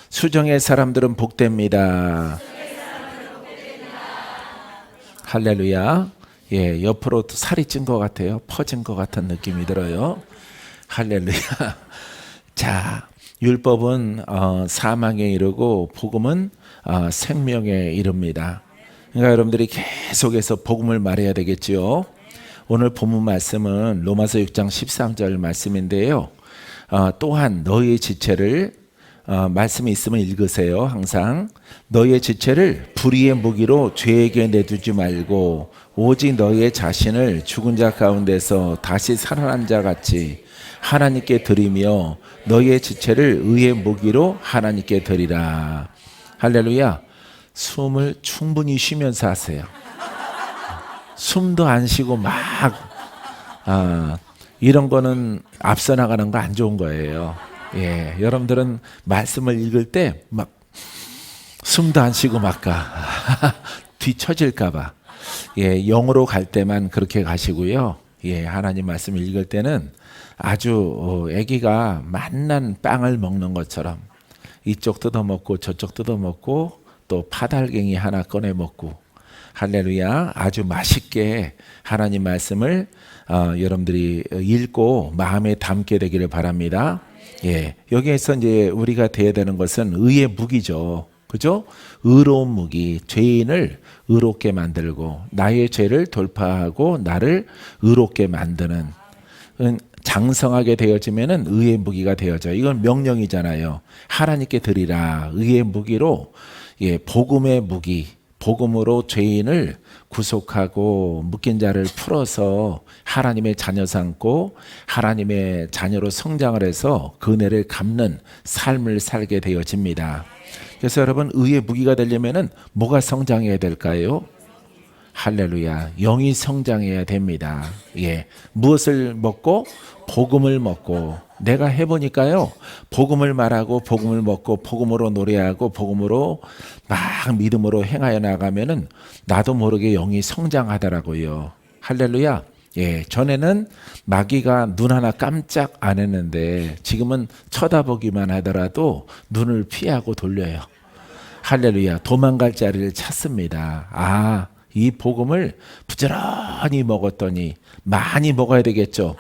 수정의 사람들은 복됩니다. 할렐루야. 예, 옆으로 살이 찐 것 같아요. 퍼진 것 같은 느낌이 들어요. 할렐루야. 자, 율법은 사망에 이르고 복음은 생명에 이릅니다. 그러니까 여러분들이 계속해서 복음을 말해야 되겠지요. 오늘 본문 말씀은 로마서 6장 13절 말씀인데요. 또한 너희의 지체를 말씀이 있으면 읽으세요. 항상 너희의 지체를 불의의 무기로 죄에게 내두지 말고 오직 너희의 자신을 죽은 자 가운데서 다시 살아난 자 같이 하나님께 드리며 너희의 지체를 의의 무기로 하나님께 드리라. 할렐루야. 숨을 충분히 쉬면서 하세요. 숨도 안 쉬고 막 이런 거는 앞서 나가는 거 안 좋은 거예요. 예, 여러분들은 말씀을 읽을 때 막 숨도 안 쉬고 막 가. 뒤처질까 봐. 예, 영으로 갈 때만 그렇게 가시고요. 예, 하나님 말씀 읽을 때는 아주 아기가 맛난 빵을 먹는 것처럼 이쪽 뜯어먹고 저쪽 뜯어먹고 또 파달갱이 하나 꺼내 먹고 할렐루야. 아주 맛있게 하나님 말씀을 여러분들이 읽고 마음에 담게 되기를 바랍니다. 예, 여기에서 이제 우리가 돼야 되는 것은 의의 무기죠. 그죠? 의로운 무기, 죄인을 의롭게 만들고 나의 죄를 돌파하고 나를 의롭게 만드는 장성하게 되어지면은 의의 무기가 되어져. 이건 명령이잖아요. 하나님께 드리라. 의의 무기로 예, 복음의 무기, 복음으로 죄인을 구속하고 묶인 자를 풀어서 하나님의 자녀 삼고 하나님의 자녀로 성장을 해서 그 은혜를 갚는 삶을 살게 되어집니다. 그래서 여러분 의의 무기가 되려면은 뭐가 성장해야 될까요? 할렐루야. 영이 성장해야 됩니다. 예. 무엇을 먹고? 복음을 먹고. 내가 해보니까요. 복음을 말하고 복음을 먹고 복음으로 노래하고 복음으로 막 믿음으로 행하여 나가면은 나도 모르게 영이 성장하더라고요. 할렐루야. 예. 전에는 마귀가 눈 하나 깜짝 안 했는데 지금은 쳐다보기만 하더라도 눈을 피하고 돌려요. 할렐루야. 도망갈 자리를 찾습니다. 이 복음을 부지런히 먹었더니 많이 먹어야 되겠죠.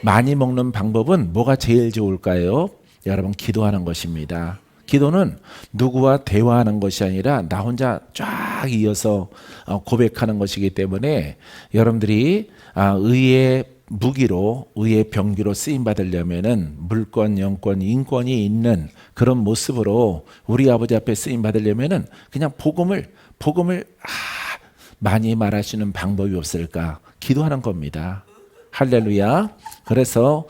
많이 먹는 방법은 뭐가 제일 좋을까요? 여러분 기도하는 것입니다. 기도는 누구와 대화하는 것이 아니라 나 혼자 쫙 이어서 고백하는 것이기 때문에 여러분들이 의의 무기로 의의 병기로 쓰임 받으려면은 물권, 영권, 인권이 있는 그런 모습으로 우리 아버지 앞에 쓰임 받으려면은 그냥 복음을 많이 말하시는 방법이 없을까? 기도하는 겁니다. 할렐루야. 그래서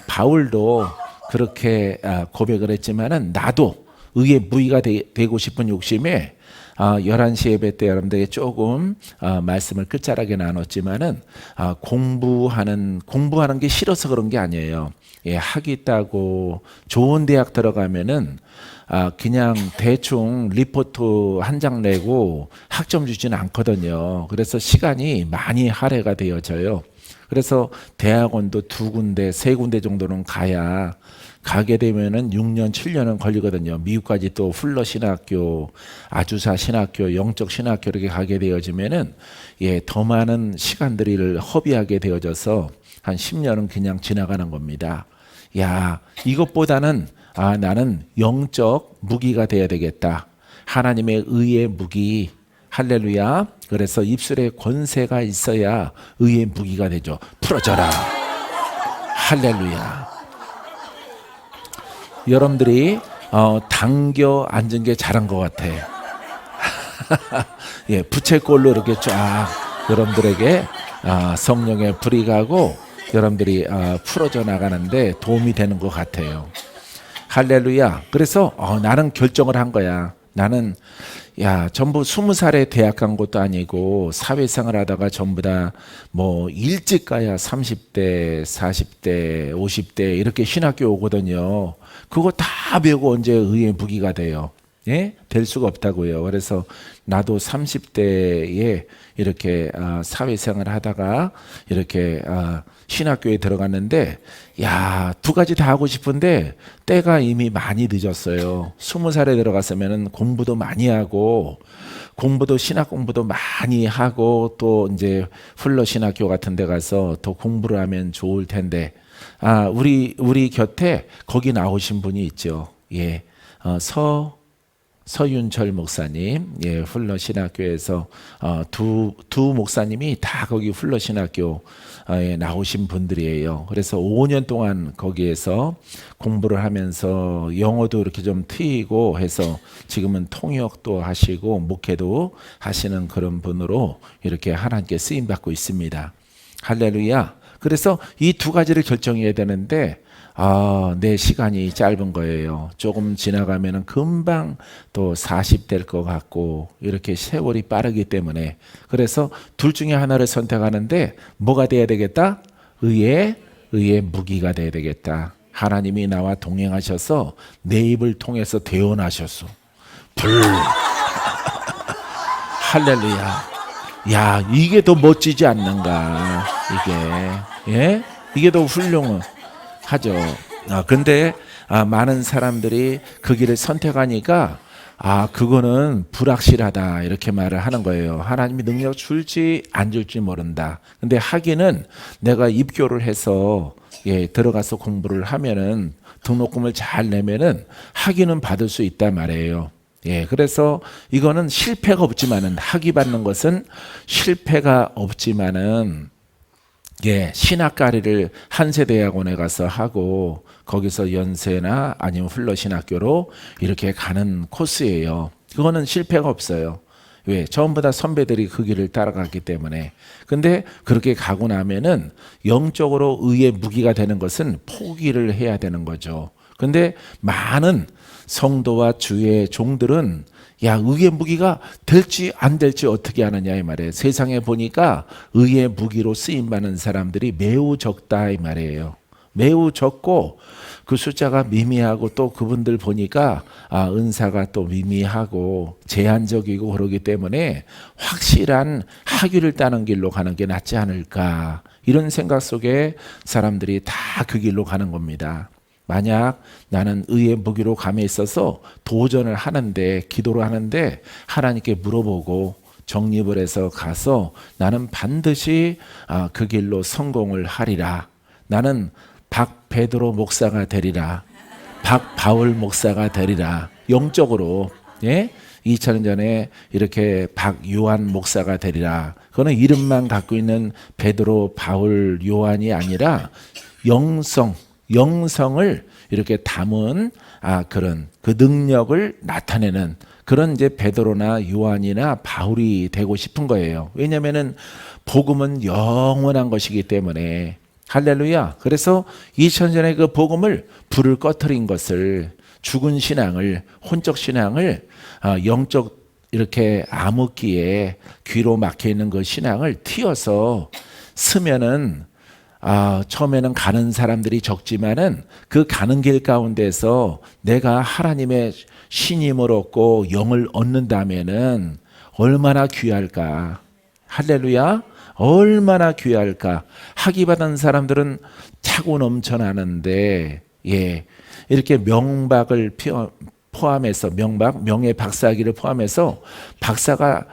바울도 그렇게 고백을 했지만은 나도 의의 무기가 되고 싶은 욕심에 11시 예배 때 여러분들에게 조금 말씀을 끝자락에 나눴지만은 공부하는 게 싫어서 그런 게 아니에요. 예, 학위 있다고 좋은 대학 들어가면은 그냥 대충 리포트 한 장 내고 학점 주지는 않거든요. 그래서 시간이 많이 할애가 되어져요. 그래서 대학원도 2군데, 3군데 정도는 가게 되면은 6년, 7년은 걸리거든요. 미국까지 또 풀러 신학교, 아주사 신학교, 영적 신학교 이렇게 가게 되어지면은 예, 더 많은 시간들을 허비하게 되어져서 한 10년은 그냥 지나가는 겁니다. 야, 이것보다는 나는 영적 무기가 돼야 되겠다. 하나님의 의의 무기. 할렐루야. 그래서 입술에 권세가 있어야 의의 무기가 되죠. 풀어져라. 할렐루야. 여러분들이 당겨 앉은 게 잘한 것 같아. 예, 부채꼴로 이렇게 쫙 여러분들에게 성령의 불이 가고 여러분들이 풀어져 나가는데 도움이 되는 것 같아요. 할렐루야. 그래서 나는 결정을 한 거야. 나는 전부 20살에 대학 간 것도 아니고 사회생활 하다가 전부 다 뭐 일찍 가야 30대, 40대, 50대 이렇게 신학교 오거든요. 그거 다 배우고 언제 의의 무기가 돼요. 예? 될 수가 없다고요. 그래서 나도 30대에 이렇게 사회생활을 하다가 이렇게 신학교에 들어갔는데, 야, 두 가지 다 하고 싶은데 때가 이미 많이 늦었어요. 20살에 들어갔으면 공부도 많이 하고, 신학 공부도 많이 하고, 또 이제 풀러 신학교 같은 데 가서 더 공부를 하면 좋을 텐데, 우리 곁에 거기 나오신 분이 있죠. 예. 서윤철 목사님, 예, 훌러 신학교에서 두 목사님이 다 거기 훌러 신학교에 나오신 분들이에요. 그래서 5년 동안 거기에서 공부를 하면서 영어도 이렇게 좀 트이고 해서 지금은 통역도 하시고 목회도 하시는 그런 분으로 이렇게 하나님께 쓰임 받고 있습니다. 할렐루야. 그래서 이 두 가지를 결정해야 되는데 내 시간이 짧은 거예요. 조금 지나가면 금방 또 40될 것 같고 이렇게 세월이 빠르기 때문에, 그래서 둘 중에 하나를 선택하는데 뭐가 돼야 되겠다? 의의 무기가 돼야 되겠다. 하나님이 나와 동행하셔서 내 입을 통해서 대언하셨어. 할렐루야. 야, 이게 더 멋지지 않는가? 이게 더 훌륭하죠. 근데 많은 사람들이 그 길을 선택하니까 그거는 불확실하다 이렇게 말을 하는 거예요. 하나님이 능력 줄지 안 줄지 모른다. 근데 하기는 내가 입교를 해서 들어가서 공부를 하면은 등록금을 잘 내면은 학위는 받을 수 있단 말이에요. 그래서 이거는 실패가 없지만은, 학위 받는 것은 실패가 없지만은, 신학가리를 한세대학원에 가서 하고 거기서 연세나 아니면 훌러신학교로 이렇게 가는 코스예요. 그거는 실패가 없어요. 왜? 전부 다 선배들이 그 길을 따라갔기 때문에. 근데 그렇게 가고 나면은 영적으로 의의 무기가 되는 것은 포기를 해야 되는 거죠. 근데 많은 성도와 주의 종들은 의의 무기가 될지 안 될지 어떻게 하느냐 이 말이에요. 세상에 보니까 의의 무기로 쓰임받는 사람들이 매우 적다 이 말이에요. 매우 적고 그 숫자가 미미하고, 또 그분들 보니까 은사가 또 미미하고 제한적이고 그러기 때문에 확실한 학위를 따는 길로 가는 게 낫지 않을까, 이런 생각 속에 사람들이 다 그 길로 가는 겁니다. 만약 나는 의의 무기로 감에 있어서 도전을 하는데, 기도를 하는데 하나님께 물어보고 정립을 해서 가서 나는 반드시 그 길로 성공을 하리라. 나는 박베드로 목사가 되리라. 박바울 목사가 되리라. 영적으로 2000년 전에 이렇게 박요한 목사가 되리라. 그거는 이름만 갖고 있는 베드로, 바울, 요한이 아니라 영성을 이렇게 담은 그런 그 능력을 나타내는 그런 이제 베드로나 요한이나 바울이 되고 싶은 거예요. 왜냐하면은 복음은 영원한 것이기 때문에. 할렐루야. 그래서 2000년 전에 그 복음을 불을 꺼트린 것을, 죽은 신앙을, 혼적 신앙을 영적 이렇게 암흑기에 귀로 막혀 있는 그 신앙을 튀어서 쓰면은 처음에는 가는 사람들이 적지만은 그 가는 길 가운데서 내가 하나님의 신임을 얻고 영을 얻는다면은 얼마나 귀할까. 할렐루야. 얼마나 귀할까. 학위 받은 사람들은 차고 넘쳐나는데 이렇게 명박을 포함해서, 명예 박사학위를 포함해서 박사가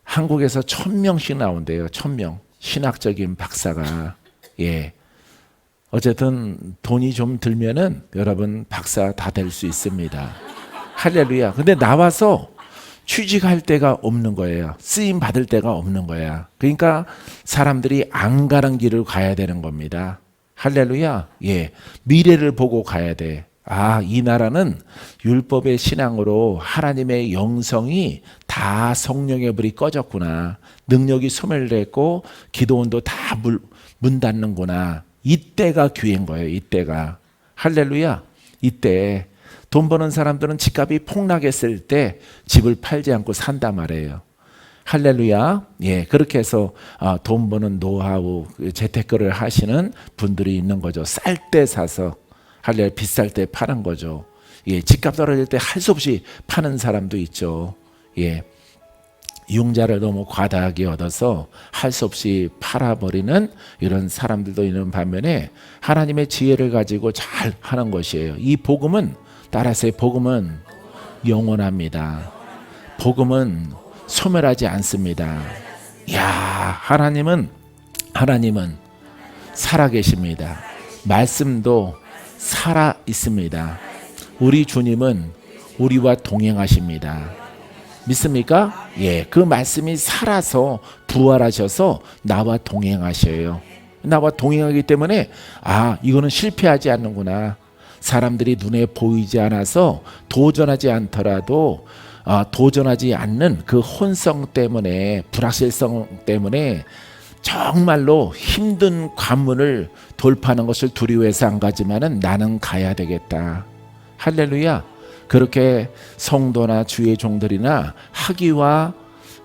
한국에서 1000명씩 나온대요. 1000명. 신학적인 박사가. 어쨌든 돈이 좀 들면은 여러분 박사 다 될 수 있습니다. 할렐루야. 근데 나와서 취직할 데가 없는 거예요. 쓰임 받을 데가 없는 거야. 그러니까 사람들이 안 가는 길을 가야 되는 겁니다. 할렐루야. 미래를 보고 가야 돼. 이 나라는 율법의 신앙으로 하나님의 영성이 다 성령의 불이 꺼졌구나. 능력이 소멸됐고 기도원도 다 문 닫는구나. 이때가 기회인 거예요. 이때가. 할렐루야. 이때 돈 버는 사람들은 집값이 폭락했을 때 집을 팔지 않고 산단 말이에요. 할렐루야. 그렇게 해서 돈 버는 노하우, 재테크를 하시는 분들이 있는 거죠. 쌀 때 사서, 할렐루야, 비쌀 때 파는 거죠. 예, 집값 떨어질 때 할 수 없이 파는 사람도 있죠. 예. 융자를 너무 과다하게 얻어서 할 수 없이 팔아버리는 이런 사람들도 있는 반면에 하나님의 지혜를 가지고 잘 하는 것이에요. 이 복음은, 따라서 복음은 영원합니다. 복음은 소멸하지 않습니다. 야, 하나님은 살아계십니다. 말씀도 살아 있습니다. 우리 주님은 우리와 동행하십니다. 믿습니까? 예, 그 말씀이 살아서 부활하셔서 나와 동행하셔요. 나와 동행하기 때문에 이거는 실패하지 않는구나. 사람들이 눈에 보이지 않아서 도전하지 않더라도 도전하지 않는 그 혼성 때문에, 불확실성 때문에 정말로 힘든 관문을 돌파하는 것을 두려워해서 안 가지만은 나는 가야 되겠다. 할렐루야. 그렇게 성도나 주의 종들이나 학위와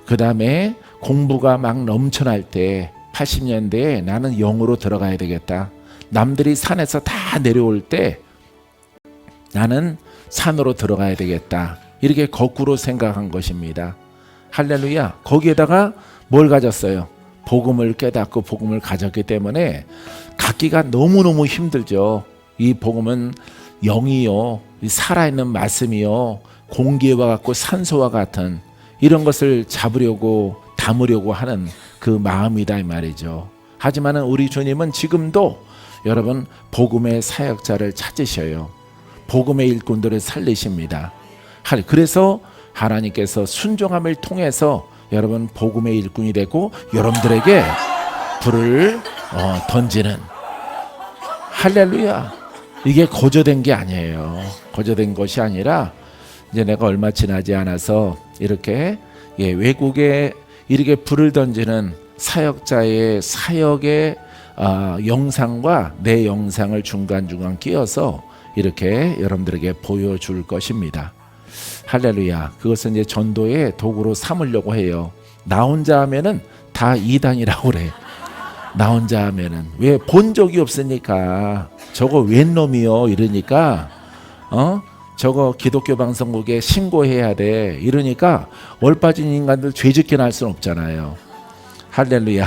그 다음에 공부가 막 넘쳐날 때 80년대에 나는 영으로 들어가야 되겠다. 남들이 산에서 다 내려올 때 나는 산으로 들어가야 되겠다. 이렇게 거꾸로 생각한 것입니다. 할렐루야. 거기에다가 뭘 가졌어요? 복음을 깨닫고 복음을 가졌기 때문에 갖기가 너무너무 힘들죠. 이 복음은 영이요, 살아있는 말씀이요, 공기와 같고 산소와 같은 이런 것을 잡으려고 담으려고 하는 그 마음이다 이 말이죠. 하지만 우리 주님은 지금도 여러분 복음의 사역자를 찾으셔요. 복음의 일꾼들을 살리십니다. 그래서 하나님께서 순종함을 통해서 여러분 복음의 일꾼이 되고 여러분들에게 불을 던지는, 할렐루야. 이게 거저된 게 아니에요. 거저된 것이 아니라 이제 내가 얼마 지나지 않아서 이렇게 외국에 이렇게 불을 던지는 사역자의 사역의 영상과 내 영상을 중간중간 끼워서 이렇게 여러분들에게 보여줄 것입니다. 할렐루야. 그것은 이제 전도의 도구로 삼으려고 해요. 나 혼자 하면은 다 이단이라고 그래. 나 혼자 하면은 왜 본 적이 없으니까 저거 웬 놈이요 이러니까 저거 기독교 방송국에 신고해야 돼 이러니까 얼빠진 인간들 죄짓게 할 수는 없잖아요. 할렐루야.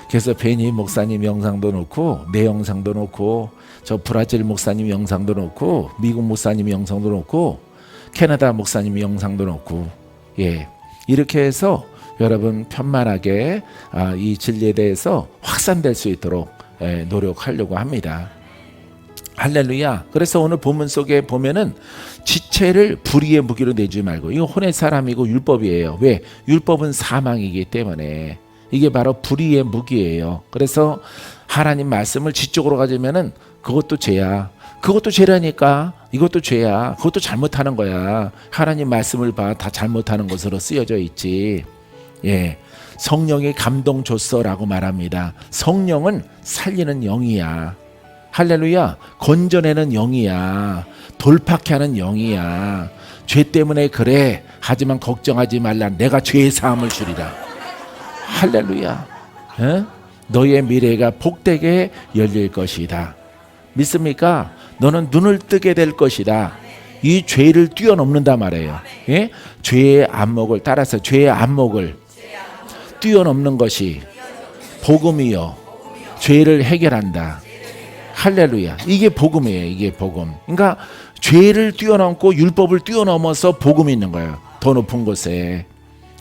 그래서 베니 목사님 영상도 놓고 내 영상도 놓고 저 브라질 목사님 영상도 놓고 미국 목사님 영상도 놓고 캐나다 목사님 영상도 놓고 이렇게 해서 여러분 편만하게 이 진리에 대해서 확산될 수 있도록 노력하려고 합니다. 할렐루야. 그래서 오늘 본문 속에 보면은 지체를 불의의 무기로 내지 말고, 이거 혼의 사람이고 율법이에요. 왜? 율법은 사망이기 때문에 이게 바로 불의의 무기예요. 그래서 하나님 말씀을 지적으로 가지면은 그것도 죄야. 그것도 죄라니까. 이것도 죄야. 그것도 잘못하는 거야. 하나님 말씀을 봐. 다 잘못하는 것으로 쓰여져 있지. 성령이 감동 줬어라고 말합니다. 성령은 살리는 영이야. 할렐루야. 건져내는 영이야. 돌파케 하는 영이야. 죄 때문에 그래. 하지만 걱정하지 말라. 내가 죄의 사함을 주리라. 할렐루야. 너의 미래가 복되게 열릴 것이다. 믿습니까? 너는 눈을 뜨게 될 것이다. 이 죄를 뛰어넘는다 말이에요. 죄의 안목을 따라서 죄의 안목을 뛰어넘는 것이 복음이요, 죄를 해결한다. 할렐루야. 이게 복음이에요. 이게 복음. 그러니까 죄를 뛰어넘고 율법을 뛰어넘어서 복음이 있는 거예요. 더 높은 곳에.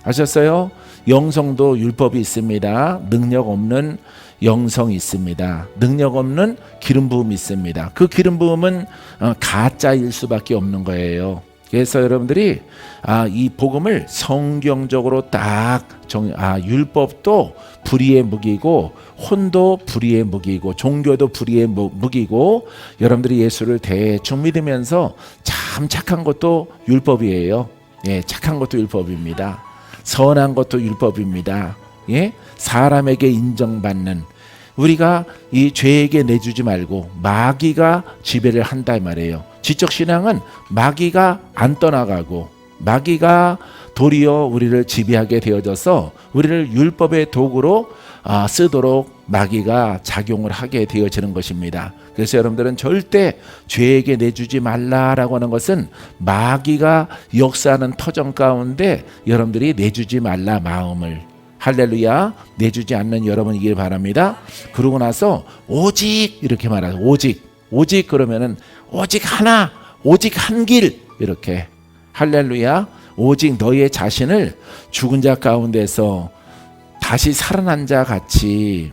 아셨어요? 영성도 율법이 있습니다. 능력 없는 영성이 있습니다. 능력 없는 기름 부음이 있습니다. 그 기름 부음은 가짜일 수밖에 없는 거예요. 그래서 여러분들이 이 복음을 성경적으로 딱 율법도 불의의 무기고, 혼도 불의의 무기고, 종교도 불의의 무기고, 여러분들이 예수를 대충 믿으면서 참 착한 것도 율법이에요. 착한 것도 율법입니다. 선한 것도 율법입니다. 사람에게 인정받는, 우리가 이 죄에게 내주지 말고 마귀가 지배를 한다 이 말이에요. 지적 신앙은 마귀가 안 떠나가고 마귀가 도리어 우리를 지배하게 되어져서 우리를 율법의 도구로 쓰도록 마귀가 작용을 하게 되어지는 것입니다. 그래서 여러분들은 절대 죄에게 내주지 말라라고 하는 것은 마귀가 역사하는 터전 가운데 여러분들이 내주지 말라 마음을. 할렐루야. 내주지 않는 여러분이길 바랍니다. 그러고 나서 오직 이렇게 말하죠. 오직 그러면은 오직 하나, 오직 한 길 이렇게. 할렐루야. 오직 너의 자신을 죽은 자 가운데서 다시 살아난 자 같이.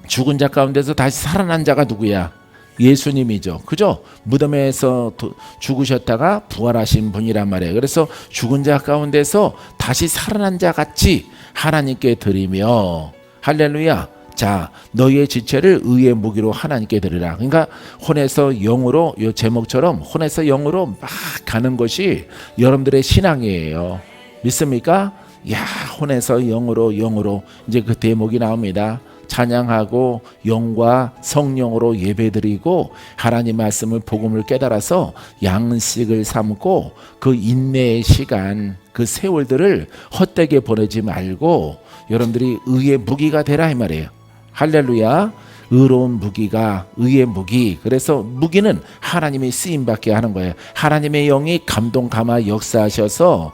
죽은 자 가운데서 다시 살아난 자가 누구야? 예수님이죠. 그죠? 무덤에서 죽으셨다가 부활하신 분이란 말이에요. 그래서 죽은 자 가운데서 다시 살아난 자 같이 하나님께 드리며. 할렐루야. 자, 너희의 지체를 의의 무기로 하나님께 드리라. 그러니까 혼에서 영으로, 이 제목처럼 혼에서 영으로 막 가는 것이 여러분들의 신앙이에요. 믿습니까? 야, 혼에서 영으로 이제 그 대목이 나옵니다. 찬양하고 영과 성령으로 예배드리고 하나님 말씀을 복음을 깨달아서 양식을 삼고 그 인내의 시간, 그 세월들을 헛되게 보내지 말고 여러분들이 의의 무기가 되라 이 말이에요. 할렐루야. 의로운 무기가 의의 무기. 그래서 무기는 하나님이 쓰임받게 하는 거예요. 하나님의 영이 감동 감화 역사하셔서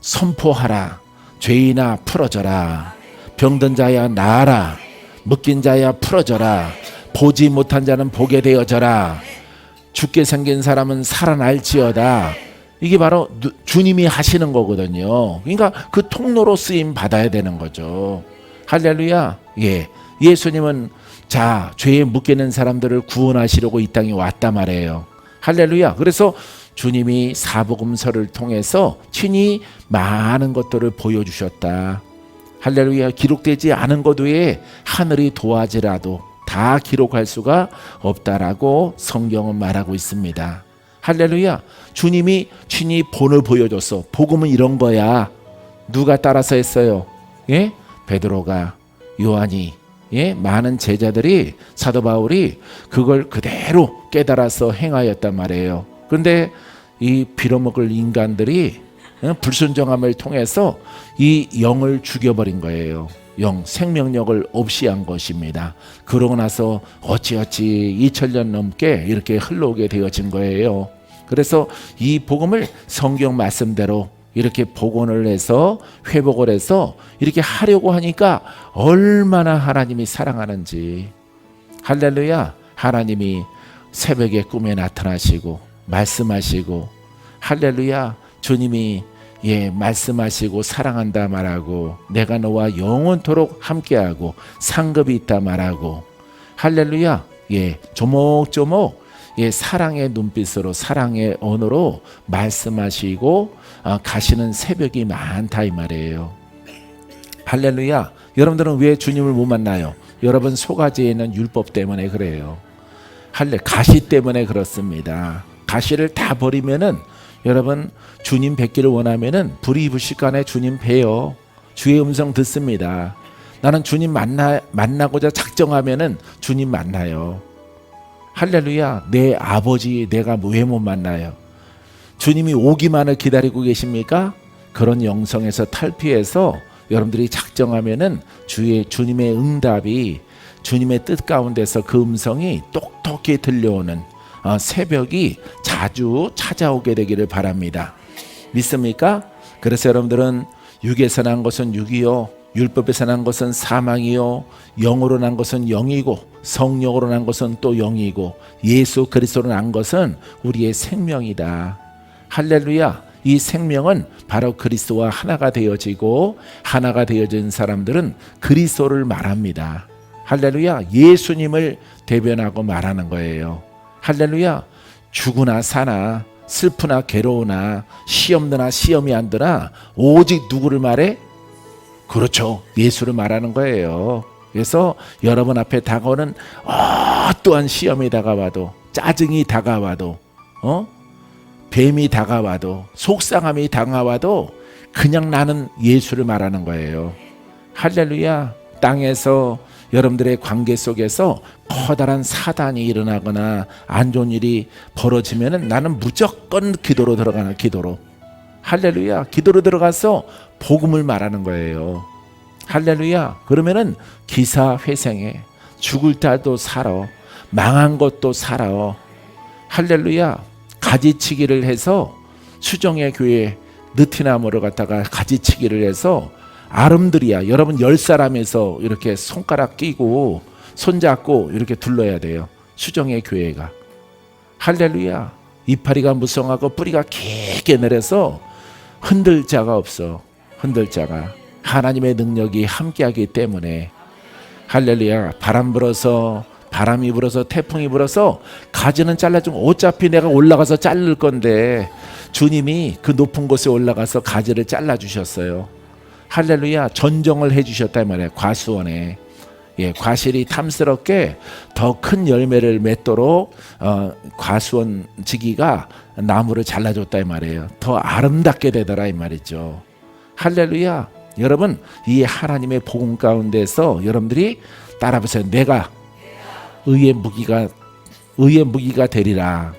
선포하라. 죄인아 풀어져라. 병든 자야 나아라. 묶인 자야 풀어져라. 보지 못한 자는 보게 되어져라. 죽게 생긴 사람은 살아날지어다. 이게 바로 주님이 하시는 거거든요. 그러니까 그 통로로 쓰임 받아야 되는 거죠. 할렐루야. 예. 예수님은 자, 죄에 묶이는 사람들을 구원하시려고 이 땅에 왔단 말이에요. 할렐루야. 그래서 주님이 사복음서를 통해서 친히 많은 것들을 보여주셨다. 할렐루야. 기록되지 않은 것 외에 하늘이 도와지라도 다 기록할 수가 없다라고 성경은 말하고 있습니다. 할렐루야. 주님이 친히 본을 보여줬어. 복음은 이런 거야. 누가 따라서 했어요? 예? 베드로가, 요한이, 예? 많은 제자들이, 사도 바울이 그걸 그대로 깨달아서 행하였단 말이에요. 그런데 이 빌어먹을 인간들이 불순종함을 통해서 이 영을 죽여버린 거예요. 영, 생명력을 없이 한 것입니다. 그러고 나서 어찌어찌 2000년 넘게 이렇게 흘러오게 되어진 거예요. 그래서 이 복음을 성경 말씀대로 이렇게 복원을 해서 회복을 해서 이렇게 하려고 하니까 얼마나 하나님이 사랑하는지. 할렐루야. 하나님이 새벽에 꿈에 나타나시고 말씀하시고, 할렐루야. 주님이 말씀하시고 사랑한다 말하고, 내가 너와 영원토록 함께하고 상급이 있다 말하고, 할렐루야. 조목조목 사랑의 눈빛으로, 사랑의 언어로 말씀하시고 가시는 새벽이 많다 이 말이에요. 할렐루야. 여러분들은 왜 주님을 못 만나요? 여러분 속아지에 있는 율법 때문에 그래요. 가시 때문에 그렇습니다. 가시를 다 버리면은 여러분 주님 뵙기를 원하면은 불이불식간에 주님 뵈요. 주의 음성 듣습니다. 나는 주님 만나고자 작정하면은 주님 만나요. 할렐루야. 내 아버지 내가 왜 못 만나요? 주님이 오기만을 기다리고 계십니까? 그런 영성에서 탈피해서 여러분들이 작정하면은 주님의 응답이, 주님의 뜻 가운데서 그 음성이 똑똑히 들려오는 새벽이 자주 찾아오게 되기를 바랍니다. 믿습니까? 그래서 여러분들은 육에서 난 것은 육이요, 율법에서 난 것은 사망이요, 영으로 난 것은 영이고 성령으로 난 것은 또 영이고 예수 그리스도로 난 것은 우리의 생명이다. 할렐루야. 이 생명은 바로 그리스도와 하나가 되어지고, 하나가 되어진 사람들은 그리스도를 말합니다. 할렐루야. 예수님을 대변하고 말하는 거예요. 할렐루야. 죽으나 사나 슬프나 괴로우나 시험 드나 시험이 안 드나 오직 누구를 말해? 그렇죠. 예수를 말하는 거예요. 그래서 여러분 앞에 다가오는 어떠한 시험이 다가와도, 짜증이 다가와도, 뱀이 다가와도, 속상함이 다가와도 그냥 나는 예수를 말하는 거예요. 할렐루야. 땅에서 여러분들의 관계 속에서 커다란 사단이 일어나거나 안 좋은 일이 벌어지면 나는 무조건 기도로 들어가는, 기도로. 할렐루야. 기도로 들어가서 복음을 말하는 거예요. 할렐루야. 그러면은 기사회생해. 죽을 때도 살아. 망한 것도 살아. 할렐루야. 가지치기를 해서 수정의 교회 느티나무를 갖다가 가지치기를 해서 아름드리야. 여러분 10사람에서 이렇게 손가락 끼고 손잡고 이렇게 둘러야 돼요. 수정의 교회가. 할렐루야. 이파리가 무성하고 뿌리가 깊게 내려서 흔들 자가 없어. 흔들 자가. 하나님의 능력이 함께하기 때문에. 할렐루야. 바람이 불어서 태풍이 불어서 가지는 잘라주면 어차피 내가 올라가서 자를 건데 주님이 그 높은 곳에 올라가서 가지를 잘라주셨어요. 할렐루야. 전정을 해주셨다 이 말이에요. 과수원에. 과실이 탐스럽게 더 큰 열매를 맺도록 과수원 지기가 나무를 잘라줬다 이 말이에요. 더 아름답게 되더라 이 말이죠. 할렐루야. 여러분 이 하나님의 복음 가운데서 여러분들이 따라 보세요. 내가 의의 무기가 되리라.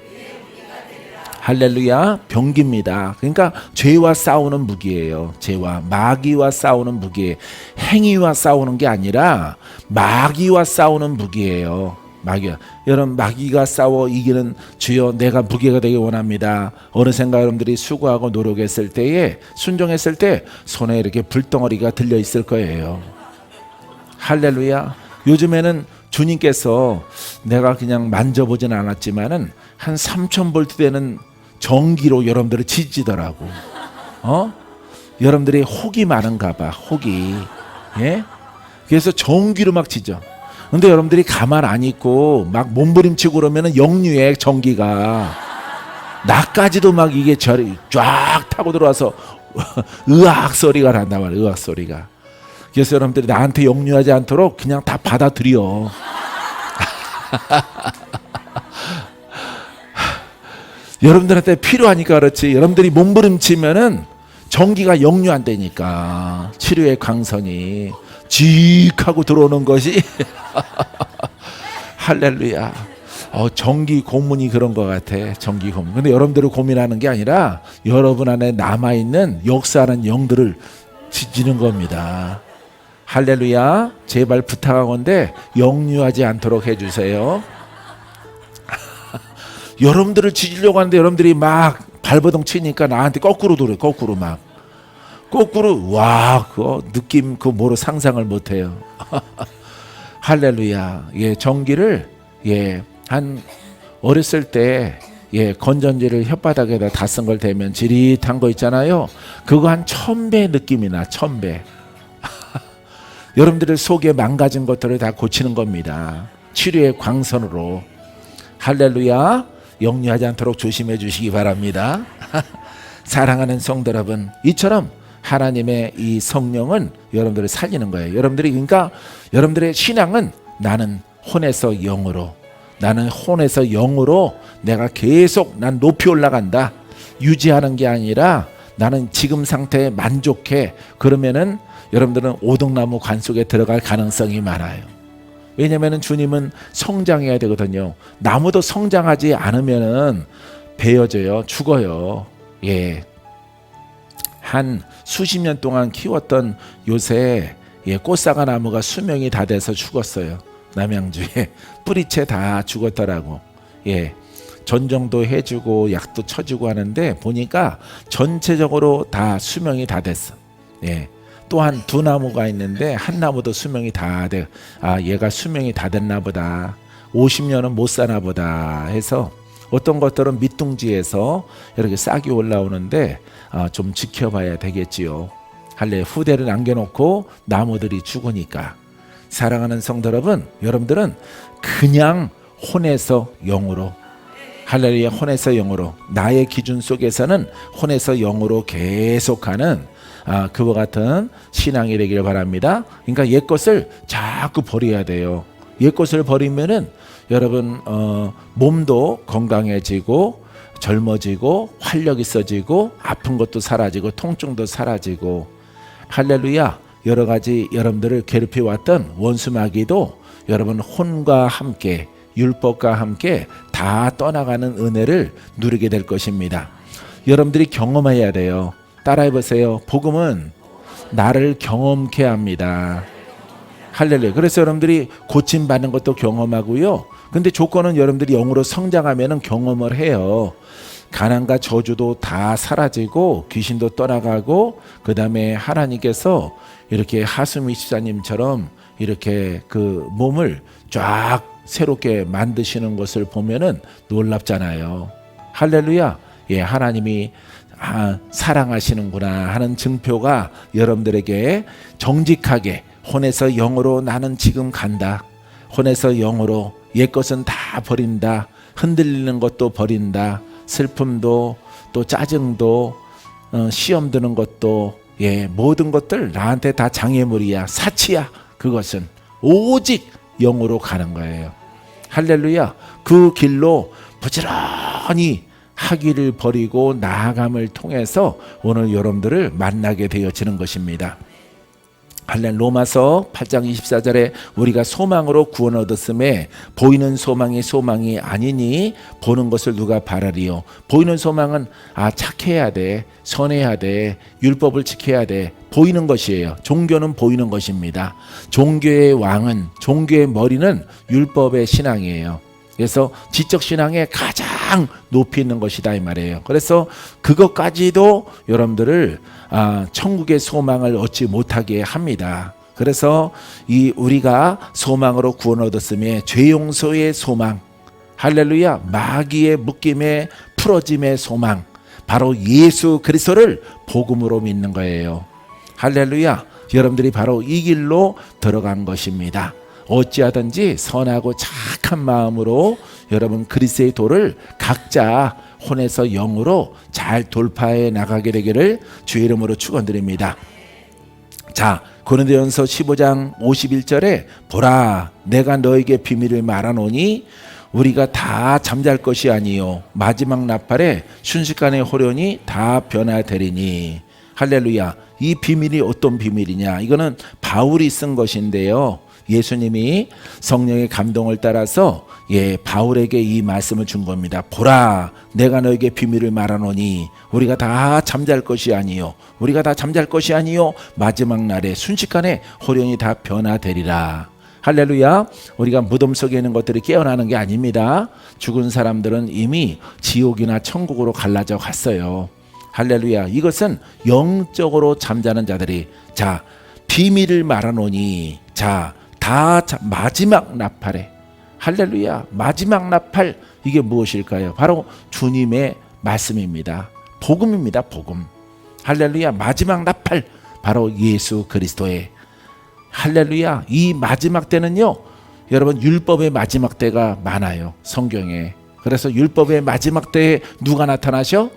할렐루야. 병기입니다. 그러니까 죄와 싸우는 무기예요. 죄와 마귀와 싸우는 무기예요. 행위와 싸우는 게 아니라 마귀와 싸우는 무기예요. 여러분 마귀가 싸워 이기는 주여 내가 무기가 되기 원합니다. 어느샌가 여러분들이 수고하고 노력했을 때에 순종했을 때 손에 이렇게 불덩어리가 들려 있을 거예요. 할렐루야. 요즘에는 주님께서 내가 그냥 만져보진 않았지만은 한 3000V 되는 전기로 여러분들을 지지더라고. 여러분들이 혹이 많은가 봐. 혹이. 예? 그래서 전기로 막 지져. 근데 여러분들이 가만 안 있고 막 몸부림치고 그러면은 역류해 전기가. 나까지도 막 이게 쫙 타고 들어와서 의학 소리가 난단 말이야. 의학 소리가. 그래서 여러분들이 나한테 역류하지 않도록 그냥 다 받아들여. 여러분들한테 필요하니까 그렇지. 여러분들이 몸부림치면은 전기가 역류 안 되니까 치료의 광선이 직 하고 들어오는 것이 할렐루야. 전기 고문이 그런 것 같아. 전기 고문. 근데 여러분들을 고민하는 게 아니라 여러분 안에 남아있는 역사하는 영들을 지지는 겁니다. 할렐루야. 제발 부탁하건대 역류하지 않도록 해주세요. 여러분들을 지지려고 하는데 여러분들이 막 발버둥 치니까 나한테 거꾸로 돌아요. 거꾸로 와 그거 느낌 그 뭐로 상상을 못해요. 할렐루야. 전기를 한 어렸을 때 건전지를 혓바닥에다 다 쓴 걸 대면 지릿한 거 있잖아요. 그거 한 1000배 느낌이 나. 1000배. 여러분들의 속에 망가진 것들을 다 고치는 겁니다. 치료의 광선으로. 할렐루야. 역류하지 않도록 조심해 주시기 바랍니다. 사랑하는 성도 여러분, 이처럼 하나님의 이 성령은 여러분들을 살리는 거예요. 그러니까 여러분들의 신앙은 나는 혼에서 영으로 내가 계속 난 높이 올라간다. 유지하는 게 아니라 나는 지금 상태에 만족해. 그러면은 여러분들은 오동나무 관 속에 들어갈 가능성이 많아요. 왜냐하면 주님은 성장해야 되거든요. 나무도 성장하지 않으면은 베어져요. 죽어요. 한 수십 년 동안 키웠던 요새 꽃사과 나무가 수명이 다 돼서 죽었어요. 남양주에 뿌리채 다 죽었더라고. 전정도 해주고 약도 쳐주고 하는데 보니까 전체적으로 다 수명이 다 됐어. 또한 두 나무가 있는데 한 나무도 수명이 다 돼. 얘가 수명이 다 됐나 보다. 50년은 못 사나 보다 해서 어떤 것들은 밑둥지에서 이렇게 싹이 올라오는데 좀 지켜봐야 되겠지요. 할래 후대를 남겨놓고 나무들이 죽으니까. 사랑하는 성도 여러분, 여러분들은 그냥 혼에서 영으로, 할렐루야, 혼에서 영으로, 나의 기준 속에서는 혼에서 영으로 계속하는 그와 같은 신앙이 되기를 바랍니다. 그러니까 옛것을 자꾸 버려야 돼요. 옛것을 버리면은 여러분 몸도 건강해지고 젊어지고 활력 있어지고 아픈 것도 사라지고 통증도 사라지고. 할렐루야. 여러 가지 여러분들을 괴롭혀 왔던 원수 마귀도 여러분 혼과 함께 율법과 함께 다 떠나가는 은혜를 누리게 될 것입니다. 여러분들이 경험해야 돼요. 따라해 보세요. 복음은 나를 경험케 합니다. 할렐루야. 그래서 여러분들이 고침받는 것도 경험하고요. 근데 조건은 여러분들이 영으로 성장하면 경험을 해요. 가난과 저주도 다 사라지고 귀신도 떠나가고, 그 다음에 하나님께서 이렇게 하수미 집사님처럼 이렇게 그 몸을 쫙 새롭게 만드시는 것을 보면은 놀랍잖아요. 할렐루야. 예, 하나님이 사랑하시는구나 하는 증표가 여러분들에게 정직하게 혼에서 영으로 나는 지금 간다. 혼에서 영으로 옛것은 다 버린다. 흔들리는 것도 버린다. 슬픔도 또 짜증도 시험 드는 것도, 예, 모든 것들 나한테 다 장애물이야. 사치야. 그것은 오직 영으로 가는 거예요. 할렐루야. 그 길로 부지런히 하기를 버리고 나아감을 통해서 오늘 여러분들을 만나게 되어지는 것입니다. 할렐루야. 로마서 8장 24절에 우리가 소망으로 구원 얻었음에 보이는 소망이 소망이 아니니 보는 것을 누가 바라리요. 보이는 소망은 착해야 돼, 선해야 돼, 율법을 지켜야 돼, 보이는 것이에요. 종교는 보이는 것입니다. 종교의 왕은, 종교의 머리는 율법의 신앙이에요. 그래서 지적 신앙의 가장 높이 있는 것이다 이 말이에요. 그래서 그것까지도 여러분들을 천국의 소망을 얻지 못하게 합니다. 그래서 이 우리가 소망으로 구원 얻었으며 죄 용서의 소망, 할렐루야, 마귀의 묶임의 풀어짐의 소망, 바로 예수 그리스도를 복음으로 믿는 거예요. 할렐루야. 여러분들이 바로 이 길로 들어간 것입니다. 어찌하든지 선하고 착한 마음으로 여러분 그리스도의 도를 각자 혼에서 영으로 잘 돌파해 나가게 되기를 주의 이름으로 축원드립니다. 자, 고린도전서 15장 51절에 보라 내가 너에게 비밀을 말하노니 우리가 다 잠잘 것이 아니요 마지막 나팔에 순식간에 호련히 다 변화되리니. 할렐루야. 이 비밀이 어떤 비밀이냐? 이거는 바울이 쓴 것인데요. 예수님이 성령의 감동을 따라서 바울에게 이 말씀을 준 겁니다. 보라 내가 너에게 비밀을 말하노니 우리가 다 잠잘 것이 아니요 우리가 다 잠잘 것이 아니요 마지막 날에 순식간에 호련히 다 변화되리라. 할렐루야. 우리가 무덤 속에 있는 것들이 깨어나는 게 아닙니다. 죽은 사람들은 이미 지옥이나 천국으로 갈라져 갔어요. 할렐루야. 이것은 영적으로 잠자는 자들이, 자, 비밀을 말하노니, 자, 다 마지막 나팔에, 할렐루야, 마지막 나팔, 이게 무엇일까요? 바로 주님의 말씀입니다. 복음입니다. 복음. 할렐루야. 마지막 나팔, 바로 예수 그리스도의, 할렐루야. 이 마지막 때는요, 여러분 율법의 마지막 때가 많아요, 성경에. 그래서 율법의 마지막 때에 누가 나타나셔?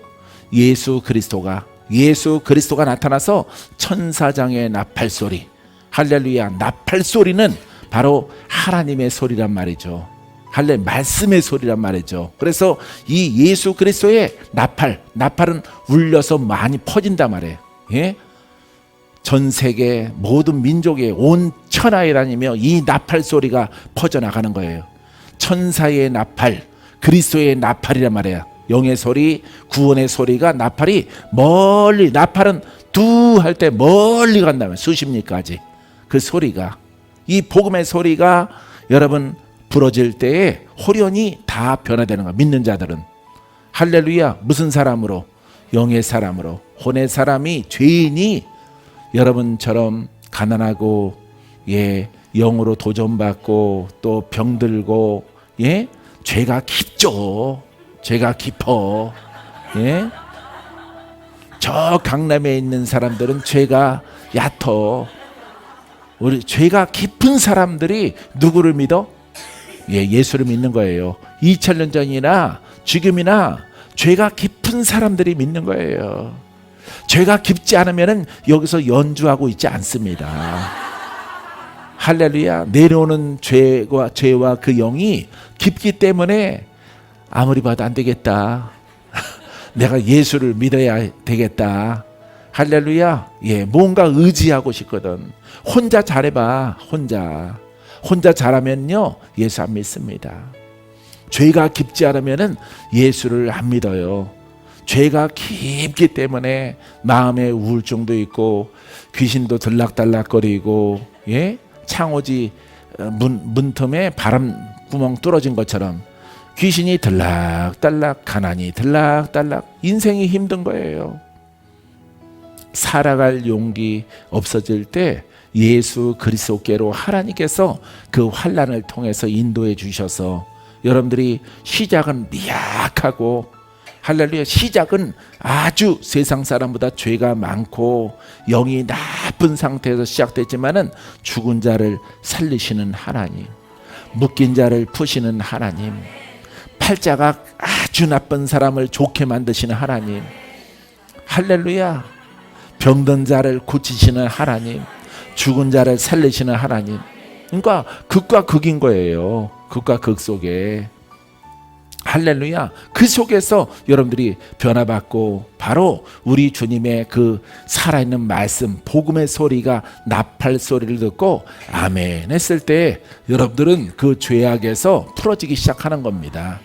예수 그리스도가 나타나서 천사장의 나팔 소리, 할렐루야. 나팔 소리는 바로 하나님의 소리란 말이죠. 할렐루야. 말씀의 소리란 말이죠. 그래서 이 예수 그리스도의 나팔은 울려서 많이 퍼진단 말이에요. 예? 전 세계 모든 민족의 온 천하에 다니며 이 나팔 소리가 퍼져나가는 거예요. 천사의 나팔, 그리스도의 나팔이란 말이에요. 영의 소리, 구원의 소리가 나팔이 멀리, 나팔은 두 할 때 멀리 간다면 수십 리까지 그 소리가, 이 복음의 소리가 여러분 부러질 때에 호련히 다 변화되는 거야. 믿는 자들은. 할렐루야. 무슨 사람으로? 영의 사람으로. 혼의 사람이, 죄인이 여러분처럼 가난하고, 영으로 도전받고 또 병들고, 죄가 깊죠. 죄가 깊어. 저 강남에 있는 사람들은 죄가 얕어. 우리 죄가 깊은 사람들이 누구를 믿어? 예수를 믿는 거예요. 2000년 전이나 지금이나 죄가 깊은 사람들이 믿는 거예요. 죄가 깊지 않으면 여기서 연주하고 있지 않습니다. 할렐루야. 내려오는 죄와 그 영이 깊기 때문에 아무리 봐도 안 되겠다. 내가 예수를 믿어야 되겠다. 할렐루야. 뭔가 의지하고 싶거든. 혼자 잘해봐. 혼자 잘하면요 예수 안 믿습니다. 죄가 깊지 않으면 예수를 안 믿어요. 죄가 깊기 때문에 마음에 우울증도 있고 귀신도 들락달락거리고, 예? 창호지 문틈에 바람 구멍 뚫어진 것처럼 귀신이 들락달락, 가난이 들락달락, 인생이 힘든 거예요. 살아갈 용기 없어질 때 예수 그리스도께로 하나님께서 그 환난을 통해서 인도해 주셔서 여러분들이 시작은 미약하고, 할렐루야, 시작은 아주 세상 사람보다 죄가 많고 영이 나쁜 상태에서 시작됐지만은 죽은 자를 살리시는 하나님, 묶인 자를 푸시는 하나님, 팔자가 아주 나쁜 사람을 좋게 만드시는 하나님, 할렐루야, 병든 자를 고치시는 하나님, 죽은 자를 살리시는 하나님. 그러니까 극과 극인 거예요. 극과 극 속에. 할렐루야. 그 속에서 여러분들이 변화받고 바로 우리 주님의 그 살아있는 말씀, 복음의 소리가 나팔 소리를 듣고 아멘 했을 때 여러분들은 그 죄악에서 풀어지기 시작하는 겁니다.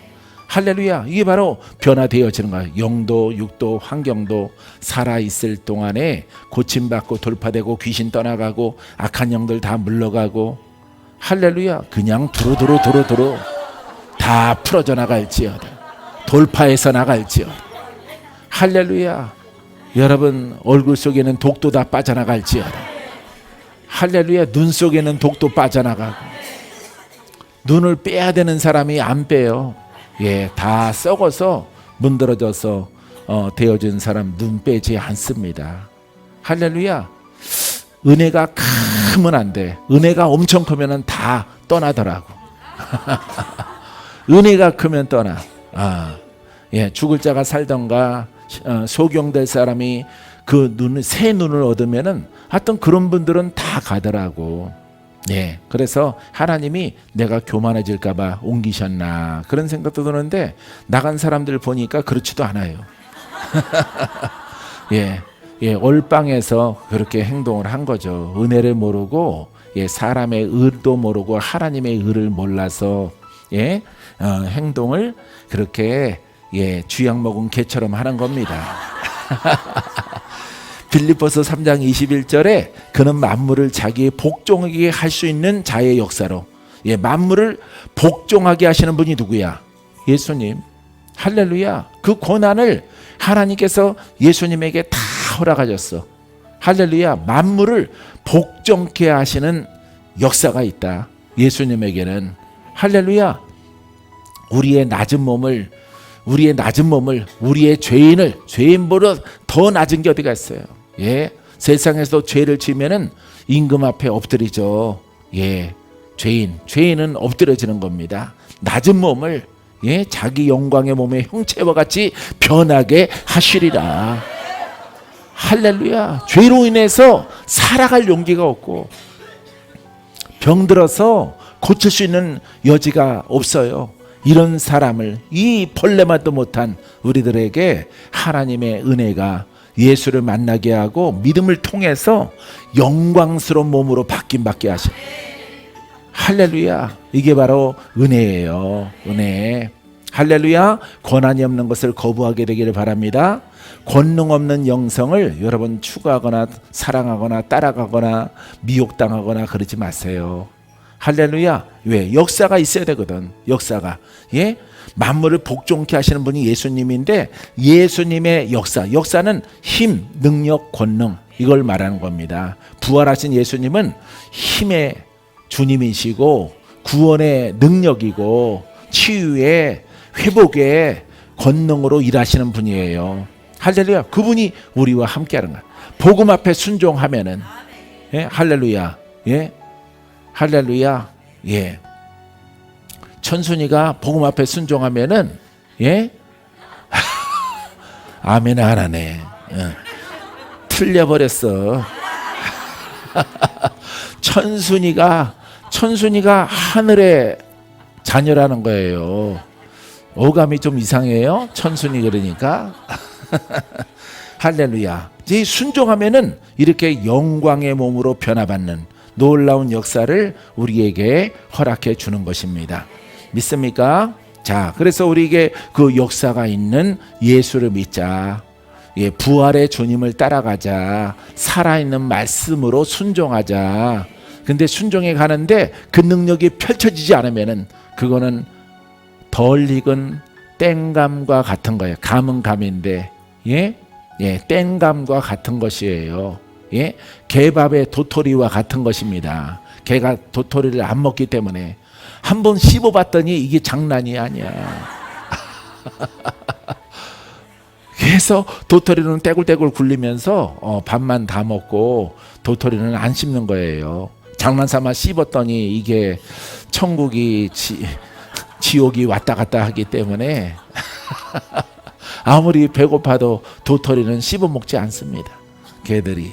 할렐루야. 이게 바로 변화되어지는 거예요. 영도 육도 환경도 살아있을 동안에 고침받고 돌파되고 귀신 떠나가고 악한 영들 다 물러가고, 할렐루야, 그냥 두루두루 다 풀어져 나갈지어다. 돌파해서 나갈지어다. 할렐루야. 여러분 얼굴 속에는 독도 다 빠져나갈지어다. 할렐루야. 눈 속에는 독도 빠져나가고, 눈을 빼야 되는 사람이 안 빼요. 예, 다 썩어서 문드러져서 되어진 사람 눈 빼지 않습니다. 할렐루야. 은혜가 크면 안 돼. 은혜가 엄청 크면 다 떠나더라고. 은혜가 크면 떠나. 예, 죽을 자가 살던가 소경될 사람이 그 눈을, 새 눈을 얻으면은 하여튼 그런 분들은 다 가더라고. 예, 그래서 하나님이 내가 교만해질까봐 옮기셨나 그런 생각도 드는데 나간 사람들 보니까 그렇지도 않아요. 예, 올방에서 그렇게 행동을 한 거죠. 은혜를 모르고, 예, 사람의 의도 모르고 하나님의 의를 몰라서, 예, 행동을 그렇게, 예, 쥐약 먹은 개처럼 하는 겁니다. 빌립보서 3장 21절에 그는 만물을 자기의 복종하게 할 수 있는 자의 역사로, 예, 만물을 복종하게 하시는 분이 누구야? 예수님. 할렐루야. 그 권한을 하나님께서 예수님에게 다 허락하셨어. 할렐루야. 만물을 복종케 하시는 역사가 있다, 예수님에게는. 할렐루야. 우리의 낮은 몸을 우리의 죄인보다 더 낮은 게 어디가 있어요? 예, 세상에서 죄를 지면은 임금 앞에 엎드리죠. 예, 죄인은 엎드려지는 겁니다. 낮은 몸을, 예, 자기 영광의 몸의 형체와 같이 변하게 하시리라. 할렐루야. 죄로 인해서 살아갈 용기가 없고 병들어서 고칠 수 있는 여지가 없어요. 이런 사람을, 이 벌레만도 못한 우리들에게 하나님의 은혜가 예수를 만나게 하고 믿음을 통해서 영광스러운 몸으로 바뀌게 하시. 할렐루야. 이게 바로 은혜예요. 은혜. 할렐루야. 권한이 없는 것을 거부하게 되기를 바랍니다. 권능 없는 영성을 여러분 추구하거나 사랑하거나 따라가거나 미혹당하거나 그러지 마세요. 할렐루야. 왜? 역사가 있어야 되거든. 역사가. 예? 만물을 복종케 하시는 분이 예수님인데 예수님의 역사는 힘, 능력, 권능, 이걸 말하는 겁니다. 부활하신 예수님은 힘의 주님이시고 구원의 능력이고 치유의 회복의 권능으로 일하시는 분이에요. 할렐루야. 그분이 우리와 함께하는 거야. 복음 앞에 순종하면은, 예? 할렐루야. 예? 할렐루야. 예. 천순이가 복음 앞에 순종하면은, 예? 아멘 안 하네. 틀려버렸어. 천순이가 하늘의 자녀라는 거예요. 어감이 좀 이상해요. 천순이 그러니까. 할렐루야. 이 순종하면은 이렇게 영광의 몸으로 변화받는 놀라운 역사를 우리에게 허락해 주는 것입니다. 믿습니까? 자, 그래서 우리에게 그 역사가 있는 예수를 믿자. 예, 부활의 주님을 따라가자. 살아있는 말씀으로 순종하자. 근데 순종해 가는데 그 능력이 펼쳐지지 않으면은 그거는 덜 익은 땡감과 같은 거예요. 감은 감인데, 예, 땡감과 같은 것이에요. 예, 개밥의 도토리와 같은 것입니다. 개가 도토리를 안 먹기 때문에 한번 씹어봤더니 이게 장난이 아니야. 그래서 도토리는 떼굴떼굴 굴리면서 밥만 다 먹고 도토리는 안 씹는 거예요. 장난삼아 씹었더니 이게 천국이 지옥이 왔다 갔다 하기 때문에 아무리 배고파도 도토리는 씹어 먹지 않습니다. 개들이.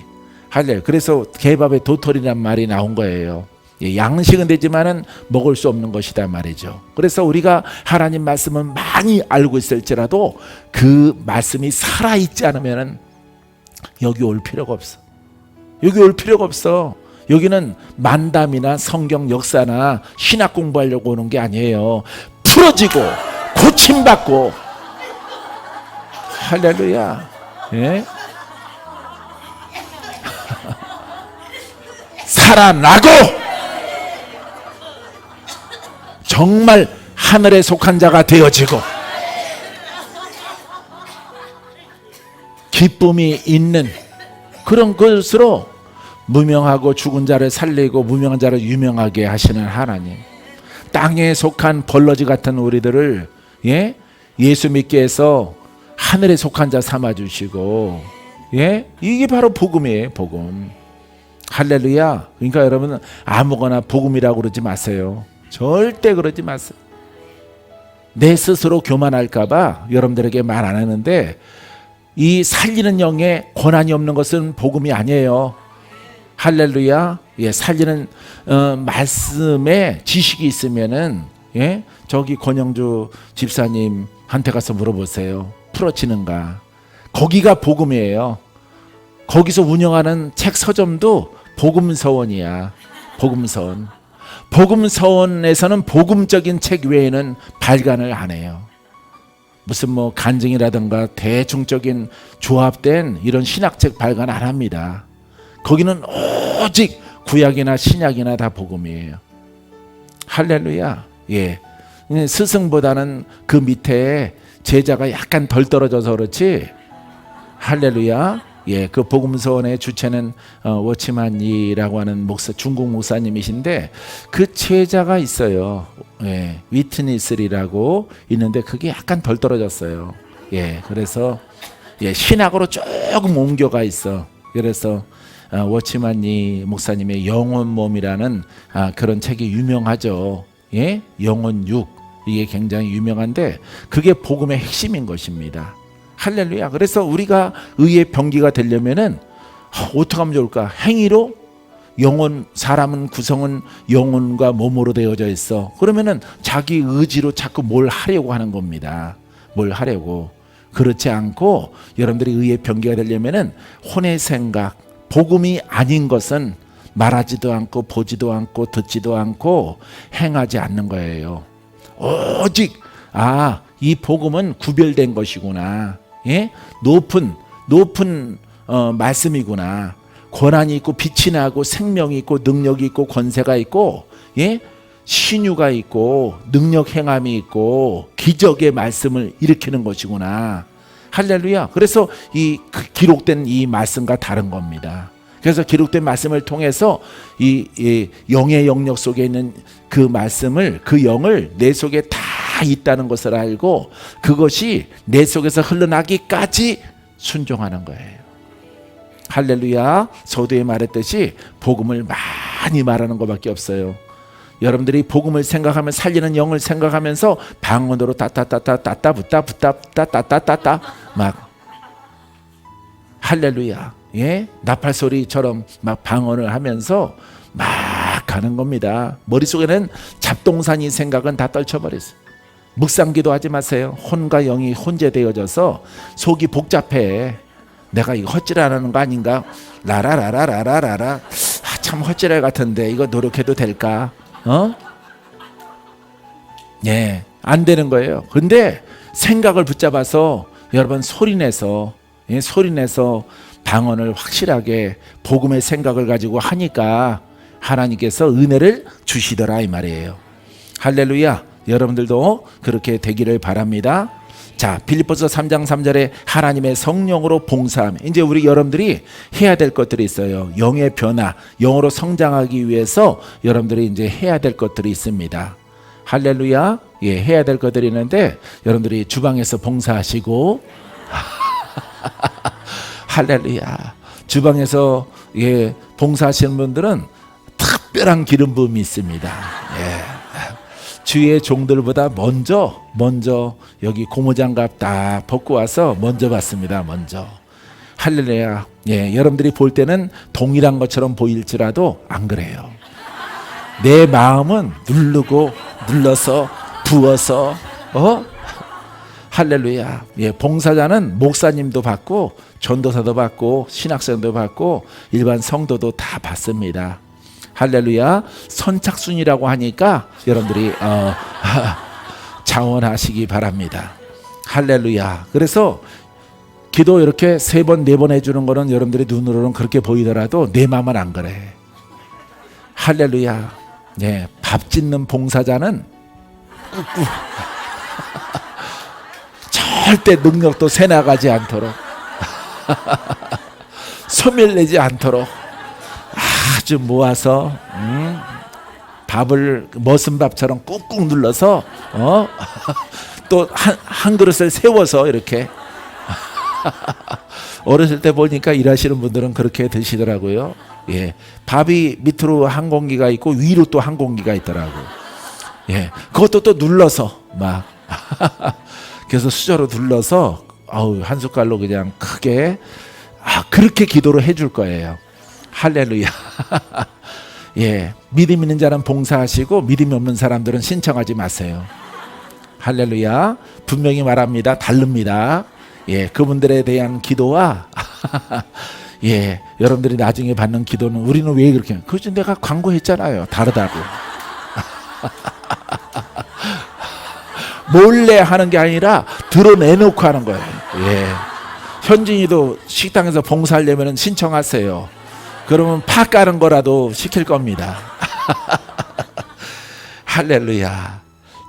할래. 그래서 개밥에 도토리란 말이 나온 거예요. 양식은 되지만은 먹을 수 없는 것이다 말이죠. 그래서 우리가 하나님 말씀을 많이 알고 있을지라도 그 말씀이 살아있지 않으면은 여기 올 필요가 없어. 여기 올 필요가 없어. 여기는 만담이나 성경 역사나 신학 공부하려고 오는 게 아니에요. 풀어지고 고침받고, 할렐루야. 예? 살아나고 정말 하늘에 속한 자가 되어지고 기쁨이 있는 그런 것으로 무명하고 죽은 자를 살리고 무명한 자를 유명하게 하시는 하나님, 땅에 속한 벌러지 같은 우리들을 예수 믿게 해서 하늘에 속한 자 삼아주시고, 이게 바로 복음이에요. 복음. 할렐루야. 그러니까 여러분 아무거나 복음이라고 그러지 마세요. 절대 그러지 마세요. 내 스스로 교만할까봐 여러분들에게 말 안 하는데, 이 살리는 영에 권한이 없는 것은 복음이 아니에요. 할렐루야. 살리는 말씀에 지식이 있으면은 저기 권영주 집사님한테 가서 물어보세요. 풀어지는가? 거기가 복음이에요. 거기서 운영하는 책 서점도 복음서원이야. 복음서원. 복음서원에서는 복음적인 책 외에는 발간을 안 해요. 무슨 뭐 간증이라든가 대중적인 조합된 이런 신학책 발간 안 합니다. 거기는 오직 구약이나 신약이나 다 복음이에요. 할렐루야. 스승보다는 그 밑에 제자가 약간 덜 떨어져서 그렇지. 할렐루야. 그 복음서원의 주체는 워치만이라고 하는 중국 목사님이신데 그 제자가 있어요. 위트니스리라고 있는데 그게 약간 덜 떨어졌어요. 그래서 신학으로 조금 옮겨가 있어. 그래서 워치만이 목사님의 영혼 몸이라는 그런 책이 유명하죠. 영혼 6 이게 굉장히 유명한데 그게 복음의 핵심인 것입니다. 할렐루야. 그래서 우리가 의의 병기가 되려면은 어떻게 하면 좋을까? 행위로 영혼, 사람은 구성은 영혼과 몸으로 되어져 있어. 그러면은 자기 의지로 자꾸 뭘 하려고 하는 겁니다. 뭘 하려고. 그렇지 않고 여러분들이 의의 병기가 되려면은 혼의 생각, 복음이 아닌 것은 말하지도 않고 보지도 않고 듣지도 않고 행하지 않는 거예요. 오직 이 복음은 구별된 것이구나. 높은 말씀이구나. 권한이 있고 빛이 나고 생명이 있고 능력이 있고 권세가 있고 신유가 있고 능력 행함이 있고 기적의 말씀을 일으키는 것이구나. 할렐루야. 그래서 이 기록된 이 말씀과 다른 겁니다. 그래서 기록된 말씀을 통해서 이 영의 영역 속에 있는 그 말씀을, 그 영을 내 속에 다 있다는 것을 알고 그것이 내 속에서 흘러나기까지 순종하는 거예요. 할렐루야. 서두에 말했듯이 복음을 많이 말하는 것밖에 없어요. 여러분들이 복음을 생각하면 살리는 영을 생각하면서 방언으로 따따따따따따 붙다 막 할렐루야. 나팔 소리처럼 막 방언을 하면서 막 가는 겁니다. 머릿속에는 잡동사니 생각은 다 떨쳐버렸어요. 묵상기도 하지 마세요. 혼과 영이 혼재되어져서 속이 복잡해. 내가 이거 헛질하는 거 아닌가? 라라라라라라라. 참 헛질할 같은데 이거 노력해도 될까? 안 되는 거예요. 근데 생각을 붙잡아서 여러분 소리내서 방언을 확실하게 복음의 생각을 가지고 하니까 하나님께서 은혜를 주시더라 이 말이에요. 할렐루야. 여러분들도 그렇게 되기를 바랍니다. 자, 빌립보서 3장 3절에 하나님의 성령으로 봉사하며, 이제 우리 여러분들이 해야 될 것들이 있어요. 영의 변화, 영으로 성장하기 위해서 여러분들이 이제 해야 될 것들이 있습니다. 할렐루야. 예, 해야 될 것들이 있는데 여러분들이 주방에서 봉사하시고 할렐루야. 주방에서 예, 봉사하시는 분들은 특별한 기름 부음이 있습니다. 예. 주의 종들보다 먼저 여기 고무장갑 딱 벗고 와서 먼저 봤습니다. 먼저. 할렐루야. 예, 여러분들이 볼 때는 동일한 것처럼 보일지라도 안 그래요. 내 마음은 누르고 눌러서 부어서 할렐루야. 예, 봉사자는 목사님도 받고 전도사도 받고 신학생도 받고 일반 성도도 다 받습니다. 할렐루야. 선착순이라고 하니까 여러분들이 자원하시기 바랍니다. 할렐루야. 그래서 기도 이렇게 3번 4번 해주는 거는 여러분들의 눈으로는 그렇게 보이더라도 내 마음은 안 그래. 할렐루야. 네, 밥 짓는 봉사자는 꾹꾹 절대 능력도 새나가지 않도록 소멸내지 않도록 아주 모아서 밥을 머슴 밥처럼 꾹꾹 눌러서 또 한 그릇을 세워서 이렇게 어렸을 때 보니까 일하시는 분들은 그렇게 드시더라고요. 예, 밥이 밑으로 한 공기가 있고 위로 또 한 공기가 있더라고. 예, 그것도 또 눌러서 막 그래서 수저로 눌러서 한 숟갈로 그냥 크게 그렇게 기도를 해줄 거예요. 할렐루야. 예, 믿음 있는 자는 봉사하시고 믿음이 없는 사람들은 신청하지 마세요. 할렐루야. 분명히 말합니다. 다릅니다. 예, 그분들에 대한 기도와 예, 여러분들이 나중에 받는 기도는 우리는 왜 그렇게? 그렇지, 내가 광고했잖아요. 다르다고. 몰래 하는 게 아니라 드러내놓고 하는 거예요. 예, 현진이도 식당에서 봉사하려면 신청하세요. 그러면 파 까는 거라도 시킬 겁니다. 할렐루야.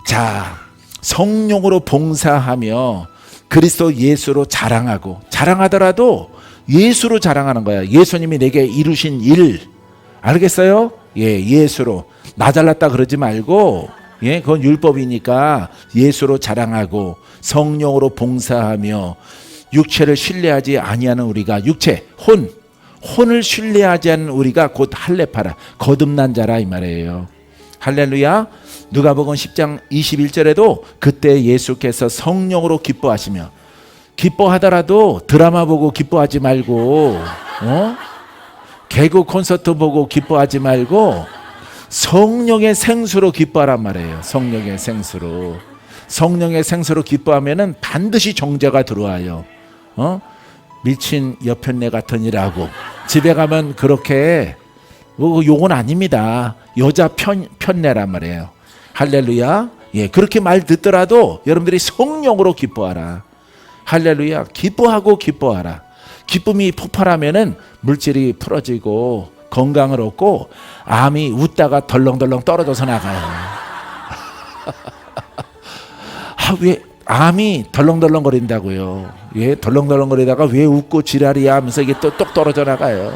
자, 성령으로 봉사하며 그리스도 예수로 자랑하고, 자랑하더라도 예수로 자랑하는 거야. 예수님이 내게 이루신 일, 알겠어요? 예, 예수로. 나 잘났다 그러지 말고, 예, 그건 율법이니까 예수로 자랑하고 성령으로 봉사하며 육체를 신뢰하지 아니하는 우리가, 육체, 혼을 신뢰하지 않는 우리가 곧 할례파라, 거듭난 자라 이 말이에요. 할렐루야. 누가복음 10장 21절에도 그때 예수께서 성령으로 기뻐하시며, 기뻐하더라도 드라마 보고 기뻐하지 말고 개그 콘서트 보고 기뻐하지 말고 성령의 생수로 기뻐하란 말이에요. 성령의 생수로. 성령의 생수로 기뻐하면은 반드시 정죄가 들어와요. 미친 여편네 같으니라고 집에 가면 그렇게 요건 아닙니다. 여자 편내란 말이에요. 할렐루야. 예, 그렇게 말 듣더라도 여러분들이 성령으로 기뻐하라. 할렐루야. 기뻐하고 기뻐하라. 기쁨이 폭발하면은 물질이 풀어지고 건강을 얻고 암이 웃다가 덜렁덜렁 떨어져서 나가요. 왜 암이 덜렁덜렁 거린다고요? 예, 덜렁덜렁 거리다가 왜 웃고 지랄이야 하면서 이게 또 똑 떨어져 나가요.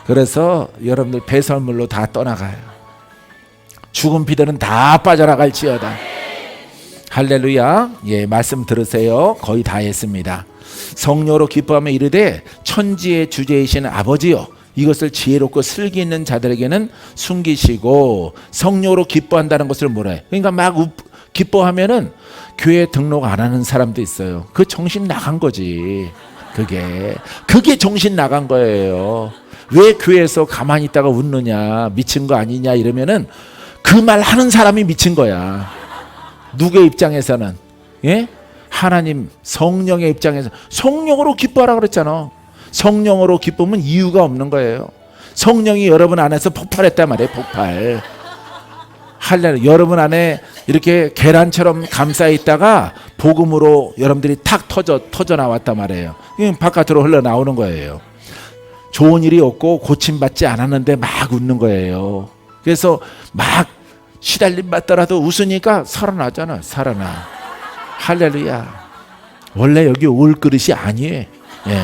그래서 여러분들 배설물로 다 떠나가요. 죽은 피들은 다 빠져나갈지어다. 할렐루야. 예, 말씀 들으세요. 거의 다 했습니다. 성령으로 기뻐하며 이르되 천지의 주제이신 아버지여, 이것을 지혜롭고 슬기 있는 자들에게는 숨기시고. 성령으로 기뻐한다는 것을 뭐라 해? 그러니까 막 기뻐하면은 교회 등록 안 하는 사람도 있어요. 그 정신 나간 거지. 그게 정신 나간 거예요. 왜 교회에서 가만히 있다가 웃느냐, 미친 거 아니냐 이러면은 그 말 하는 사람이 미친 거야. 누구의 입장에서는? 예? 하나님 성령의 입장에서 성령으로 기뻐하라 그랬잖아. 성령으로 기쁘면 이유가 없는 거예요. 성령이 여러분 안에서 폭발했단 말이에요. 폭발. 할렐루야. 여러분 안에 이렇게 계란처럼 감싸 있다가 복음으로 여러분들이 탁 터져 나왔단 말이에요. 바깥으로 흘러나오는 거예요. 좋은 일이 없고 고침받지 않았는데 막 웃는 거예요. 그래서 막 시달림 받더라도 웃으니까 살아나잖아. 살아나. 할렐루야. 원래 여기 올 그릇이 아니에요. 예.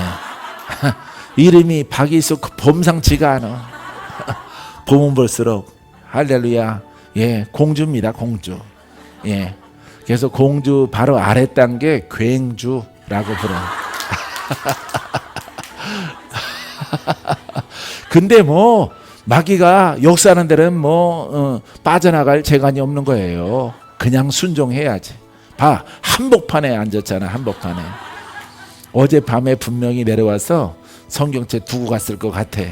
이름이 박이숙 범상치가 않아. 보면 볼수록 할렐루야. 예, 공주입니다. 공주. 예. 그래서 공주 바로 아래 단계 굉주라고 불러. 근데 뭐 마귀가 역사하는 데는 뭐 빠져나갈 재간이 없는 거예요. 그냥 순종해야지. 봐, 한복판에 앉았잖아. 한복판에. 어젯밤에 분명히 내려와서 성경책 두고 갔을 것 같아.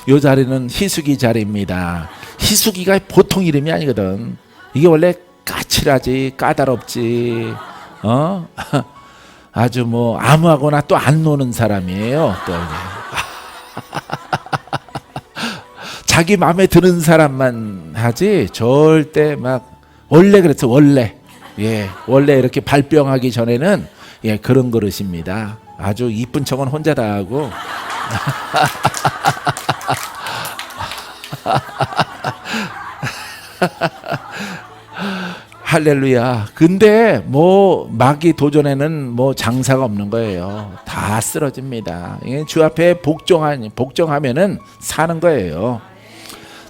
이 자리는 희숙이 자리입니다. 희숙이가 보통 이름이 아니거든. 이게 원래 까칠하지, 까다롭지, 아주 뭐 아무하거나 또 안 노는 사람이에요. 또 자기 마음에 드는 사람만 하지 절대 막 원래 그랬어. 원래 원래 이렇게 발병하기 전에는 그런 그릇입니다. 아주 이쁜 척은 혼자 다 하고. 할렐루야. 근데 뭐 마귀 도전에는 뭐 장사가 없는 거예요. 다 쓰러집니다. 주 앞에 복종하면은 사는 거예요.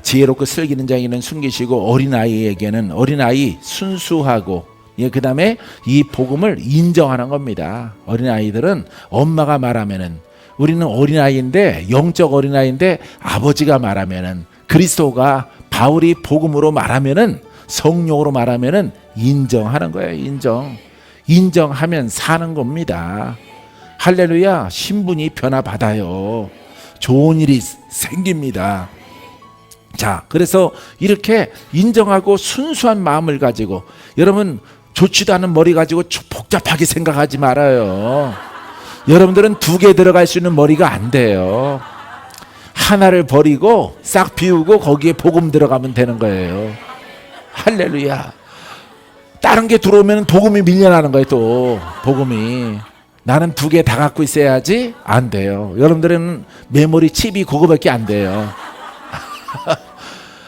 지혜롭고 슬기는 자에게는 숨기시고 어린아이에게는 어린아이 순수하고 그 다음에 이 복음을 인정하는 겁니다. 어린아이들은 엄마가 말하면은 우리는 어린아이인데 영적 어린아이인데 아버지가 말하면은 그리스도가 바울이 복음으로 말하면은 성령으로 말하면은 인정하는 거예요. 인정하면 사는 겁니다. 할렐루야. 신분이 변화받아요. 좋은 일이 생깁니다. 자, 그래서 이렇게 인정하고 순수한 마음을 가지고 여러분 좋지도 않은 머리 가지고 복잡하게 생각하지 말아요. 여러분들은 두 개 들어갈 수 있는 머리가 안 돼요. 하나를 버리고 싹 비우고 거기에 복음 들어가면 되는 거예요. 할렐루야. 다른 게 들어오면 복음이 밀려나는 거예요. 또 복음이. 나는 두 개 다 갖고 있어야지. 안 돼요. 여러분들은 메모리 칩이 그거밖에 안 돼요.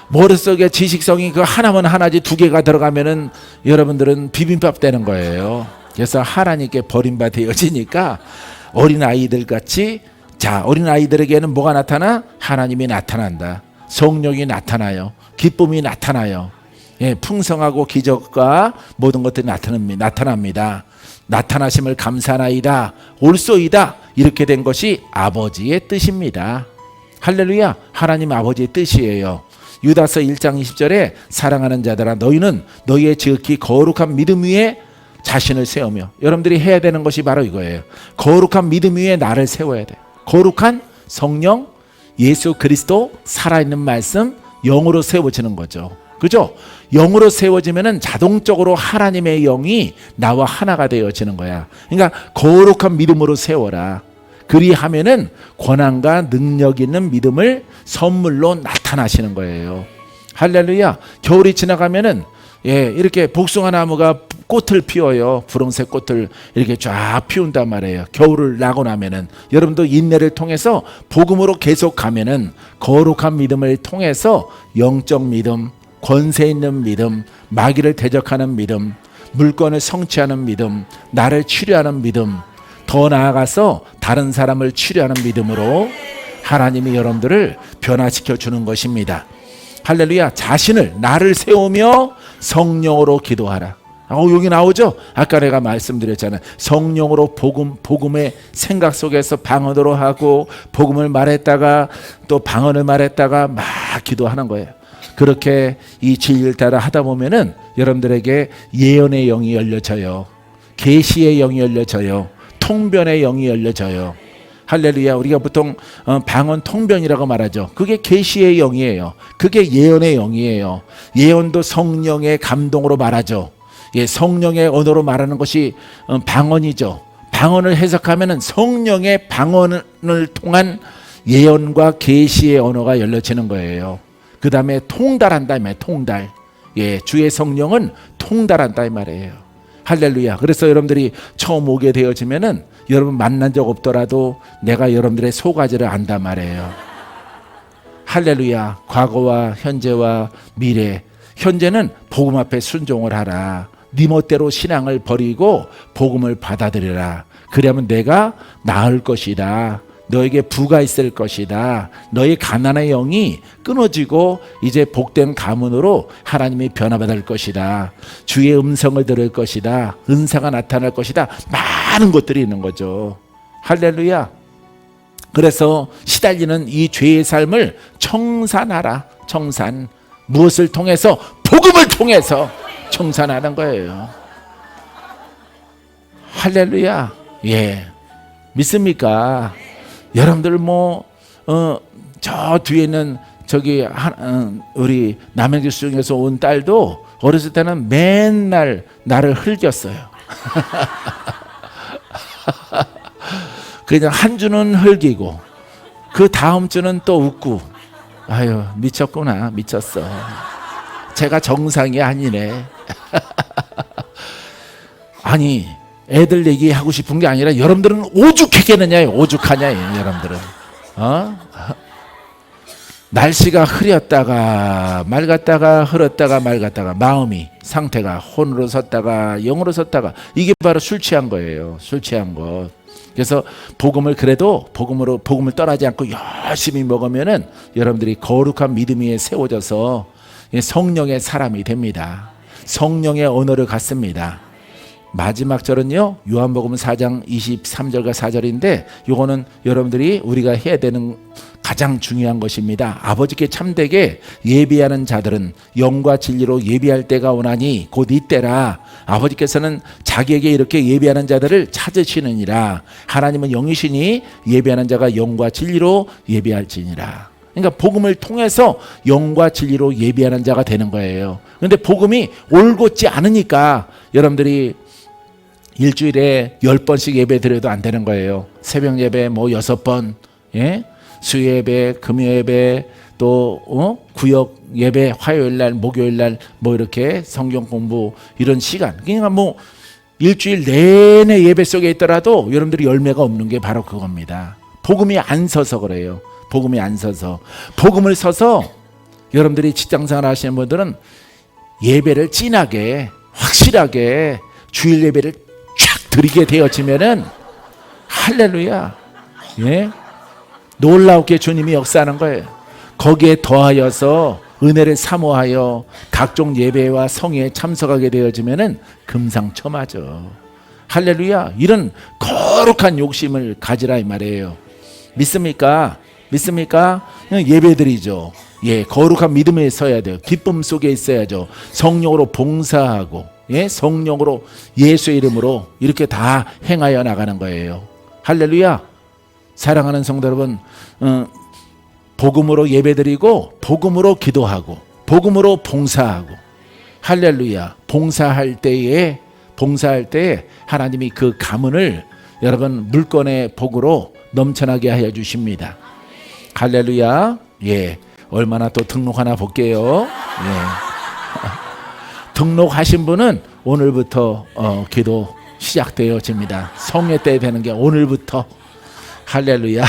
머릿속에 지식성이 그 하나면 하나지 두 개가 들어가면은 여러분들은 비빔밥 되는 거예요. 그래서 하나님께 버림받아지니까 어린아이들 같이, 자, 어린아이들에게는 뭐가 나타나? 하나님이 나타난다. 성령이 나타나요. 기쁨이 나타나요. 풍성하고 기적과 모든 것들이 나타납니다. 나타나심을 감사하나이다. 올소이다. 이렇게 된 것이 아버지의 뜻입니다. 할렐루야. 하나님 아버지의 뜻이에요. 유다서 1장 20절에 사랑하는 자들아 너희는 너희의 지극히 거룩한 믿음 위에 자신을 세우며, 여러분들이 해야 되는 것이 바로 이거예요. 거룩한 믿음 위에 나를 세워야 돼. 거룩한 성령, 예수 그리스도, 살아있는 말씀, 영으로 세워지는 거죠. 그죠? 영으로 세워지면은 자동적으로 하나님의 영이 나와 하나가 되어지는 거야. 그러니까 거룩한 믿음으로 세워라. 그리하면은 권한과 능력 있는 믿음을 선물로 나타나시는 거예요. 할렐루야. 겨울이 지나가면은 이렇게 복숭아 나무가 꽃을 피워요. 분홍색 꽃을 이렇게 쫙 피운단 말이에요. 겨울을 나고 나면은 여러분도 인내를 통해서 복음으로 계속 가면은 거룩한 믿음을 통해서 영적 믿음, 권세 있는 믿음, 마귀를 대적하는 믿음, 물건을 성취하는 믿음, 나를 치료하는 믿음, 더 나아가서 다른 사람을 치료하는 믿음으로 하나님이 여러분들을 변화시켜 주는 것입니다. 할렐루야. 자신을, 나를 세우며 성령으로 기도하라. 여기 나오죠? 아까 내가 말씀드렸잖아요. 성령으로 복음의 생각 속에서 방언으로 하고 복음을 말했다가 또 방언을 말했다가 막 기도하는 거예요. 그렇게 이 진리를 따라 하다 보면은 여러분들에게 예언의 영이 열려져요. 계시의 영이 열려져요. 통변의 영이 열려져요. 할렐루야. 우리가 보통 방언 통변이라고 말하죠. 그게 계시의 영이에요. 그게 예언의 영이에요. 예언도 성령의 감동으로 말하죠. 성령의 언어로 말하는 것이 방언이죠. 방언을 해석하면은 성령의 방언을 통한 예언과 계시의 언어가 열려지는 거예요. 그 다음에 통달한다 이 말이에요. 통달. 예, 주의 성령은 통달한다 이 말이에요. 할렐루야. 그래서 여러분들이 처음 오게 되어지면은 여러분 만난 적 없더라도 내가 여러분들의 소가지를 안단 말이에요. 할렐루야. 과거와 현재와 미래. 현재는 복음 앞에 순종을 하라. 네 멋대로 신앙을 버리고 복음을 받아들여라. 그러면 내가 나을 것이다. 너에게 부가 있을 것이다. 너의 가난의 영이 끊어지고 이제 복된 가문으로 하나님이 변화받을 것이다. 주의 음성을 들을 것이다. 은사가 나타날 것이다. 많은 것들이 있는 거죠. 할렐루야. 그래서 시달리는 이 죄의 삶을 청산하라. 청산. 무엇을 통해서? 복음을 통해서 청산하는 거예요. 할렐루야. 예. 믿습니까? 여러분들 저 뒤에 있는 저기 우리 남양주 중에서 온 딸도 어렸을 때는 맨날 나를 흘겼어요. 그냥 한 주는 흘기고 그 다음 주는 또 웃고, 아유 미쳤구나, 미쳤어. 제가 정상이 아니네. 아니 애들 얘기하고 싶은 게 아니라 여러분들은 오죽했겠느냐, 오죽하냐 여러분들은. 날씨가 흐렸다가 맑았다가 흐렸다가 맑았다가 마음이 상태가 혼으로 섰다가 영으로 섰다가, 이게 바로 술 취한 거예요. 술 취한 것. 그래서 복음을 그래도 복음을 떠나지 않고 열심히 먹으면은 여러분들이 거룩한 믿음 위에 세워져서 성령의 사람이 됩니다. 성령의 언어를 갖습니다. 마지막 절은요, 요한복음 4장 23절과 4절인데 요거는 여러분들이 우리가 해야 되는 가장 중요한 것입니다. 아버지께 참되게 예비하는 자들은 영과 진리로 예비할 때가 오나니 곧 이때라. 아버지께서는 자기에게 이렇게 예비하는 자들을 찾으시느니라. 하나님은 영이시니 예비하는 자가 영과 진리로 예비할지니라. 그러니까 복음을 통해서 영과 진리로 예비하는 자가 되는 거예요. 그런데 복음이 올곧지 않으니까 여러분들이 일주일에 10번씩 예배 드려도 안 되는 거예요. 새벽 예배 6번, 예? 수요예배, 금요예배, 또 구역 예배, 화요일날, 목요일날 이렇게 성경 공부 이런 시간. 그러니까 일주일 내내 예배 속에 있더라도 여러분들이 열매가 없는 게 바로 그겁니다. 복음이 안 서서 그래요. 복음이 안 서서. 복음을 서서 여러분들이 직장생활 하시는 분들은 예배를 진하게 확실하게 주일 예배를 쫙 드리게 되어지면은 할렐루야, 예? 놀랍게 주님이 역사하는 거예요. 거기에 더하여서 은혜를 사모하여 각종 예배와 성회에 참석하게 되어지면은 금상첨화죠. 할렐루야. 이런 거룩한 욕심을 가지라 이 말이에요. 믿습니까? 믿습니까? 예배드리죠. 예, 거룩한 믿음에 서야 돼요. 기쁨 속에 있어야죠. 성령으로 봉사하고, 예, 성령으로 예수의 이름으로 이렇게 다 행하여 나가는 거예요. 할렐루야. 사랑하는 성도 여러분, 복음으로 예배드리고 복음으로 기도하고 복음으로 봉사하고, 할렐루야. 봉사할 때에 하나님이 그 가문을 여러분 물건의 복으로 넘쳐나게 하여 주십니다. 할렐루야. 예, 얼마나 또 등록하나 볼게요. 예. 등록하신 분은 오늘부터 기도 시작되어집니다. 성회 때 되는 게 오늘부터. 할렐루야.